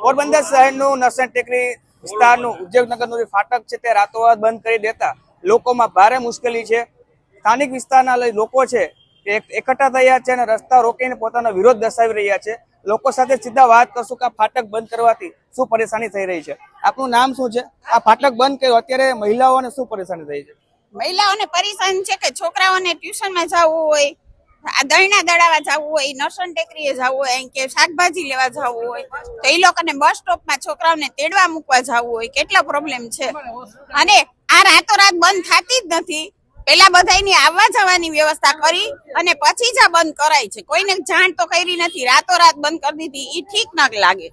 પોરબંદર શહેરનું નરસણ ટેકરી વિસ્તારનું ઉદ્યોગનગરનું જે ફાટક છે તે રાતોરાત બંધ કરી દેતા લોકોમાં ભારે મુશ્કેલી છે। સ્થાનિક વિસ્તારના લોકો છે તે એકઠા થયા છે અને રસ્તા રોકીને પોતાનો વિરોધ દર્શાવી રહ્યા છે। લોકો સાથે સીધા વાત કરશું કે આ ફાટક બંધ કરવાથી શું પરેશાની થઈ રહી છે। આપનું નામ શું છે? આ ફાટક બંધ કર્યું અત્યારે મહિલાઓને શું પરેશાની થઈ છે? મહિલાઓને પરેશાન છે કે છોકરાઓને ટ્યુશનમાં જવું હોય, આ દળના દળાવા જવું હોય, નરસણ ટેકરીએ જવું હોય, અહીં કે શાકભાજી લેવા જવું હોય તો એ લોકોને બસ સ્ટોપમાં છોકરાઓને તેડવા મૂકવા જવું હોય, કેટલો પ્રોબ્લેમ છે। અને આ રાતોરાત બંધ થતી જ નથી। પેલા બધાની આવવા જવાની વ્યવસ્થા કરી અને પછી જ આ બંધ કરાય છે। કોઈને જાણ તો કરી નથી, રાતોરાત બંધ કરી દીધી, એ ઠીક ન લાગે।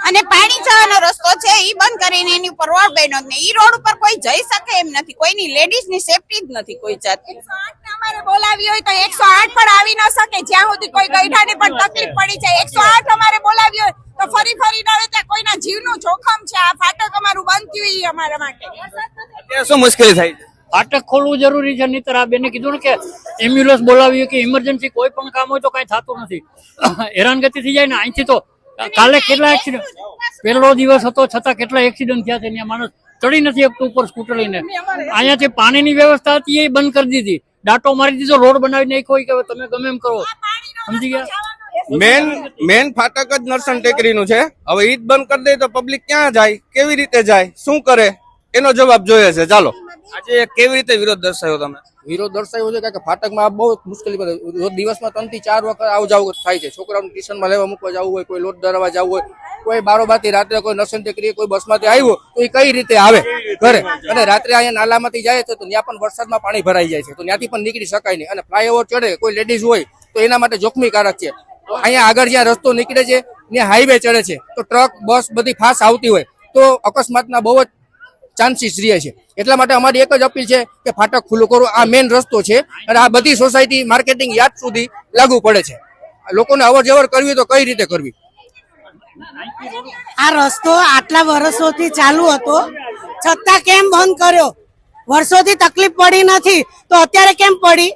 અને પાણી જવાનો રસ્તો છે એ બંધ કરીને એની ઉપર રોડ બન્યો ને ઈ રોડ ઉપર કોઈ જઈ શકે એમ નથી, કોઈની લેડીઝ ની સેફટી જ નથી કોઈ જાત। 108 અમારે બોલાવી હોય તો 108 પણ આવી ન શકે, જ્યાં સુધી કોઈ ગઈઢાને પણ તકલીફ પડી જાય। 108 અમારે બોલાવી હોય તો ફરી આવે ત્યાં કોઈના જીવનું જોખમ છે। આ ફાટક અમારું બંધ થયું એ અમારા માટે અત્યારે શું મુશ્કેલી થાય છે? ફાટક ખોલવું જરૂરી છે, નહીતર આ બેને કીધું ને કે એમ્બ્યુલન્સ બોલાવી કે ઇમરજન્સી કોઈ પણ કામ હોય તો કઈ થતું નથી, હેરાનગતિ થઈ જાય ને। અહીંથી તો કાલે કેટલા એક્સિડન્ટ, પહેલો દિવસ હતો છતાં કેટલા એક્સિડન્ટ થયા છે, ત્યાં માણસ ચડી નથી શકતું ઉપર સ્કૂટર લઈને। અહીંયાથી પાણીની વ્યવસ્થા હતી એ બંધ કરી દીધી, ડાટો મારી દીધો, રોડ બનાવી નાખ્યો કે તમે ગમે એમ કરો, સમજી ગયા? મેન ફાટક જ નરસણ ટેકરીનું છે। હવે ઈ જ બંધ કરી દે તો પબ્લિક ક્યાં જાય, કેવી રીતે જાય, શું કરે, એનો જવાબ જોઈએ છે। ચાલો, આજે કેવી રીતે વિરોધ દર્શાવ્યો તમે? વિરોધ દર્શાવ્યો છે કે ફાટકમાં બહુ મુશ્કેલી પડે, દિવસમાં 3 થી 4 વખત આવ જાવ થાય છે। છોકરાઓને ટ્યુશનમાં લેવા મૂકવા જવું હોય, કોઈ લોટ દરવા જવું હોય, કોઈ બારોબારથી રાત્રે કોઈ નરસણ ટેકરી કોઈ બસમાંથી આવ્યો તો એ કઈ રીતે આવે ઘરે, અને રાત્રે અહીંયા નાલામાંથી જાય છે તો ત્યાં પણ વરસાદમાં પાણી ભરાઈ જાય છે, તો ત્યાંથી પણ નીકળી શકાય નહીં। અને ફ્લાયઓવર ચડે કોઈ લેડીઝ હોય તો એના માટે જોખમીકારક છે। અહીંયા આગળ જ્યાં રસ્તો નીકળે છે ત્યાં હાઈવે ચડે છે તો ટ્રક બસ બધી ફાસ્ટ આવતી હોય તો અકસ્માતના બહુ જ ચાન્સીસ રહે છે। એટલા માટે અમારી એક જ અપીલ છે કે ફાટક ખુલ્લું કરો, આ મેઇન રસ્તો છે અને આ બધી સોસાયટી માર્કેટિંગ યાર્ડ સુધી લાગુ પડે છે। લોકોને અવર જવર કરવી તો કઈ રીતે કરવી? આ રસ્તો આટલા વર્ષોથી ચાલુ હતો છતાં કેમ બંધ કર્યો? વર્ષોથી તકલીફ પડી નથી તો અત્યારે કેમ પડી?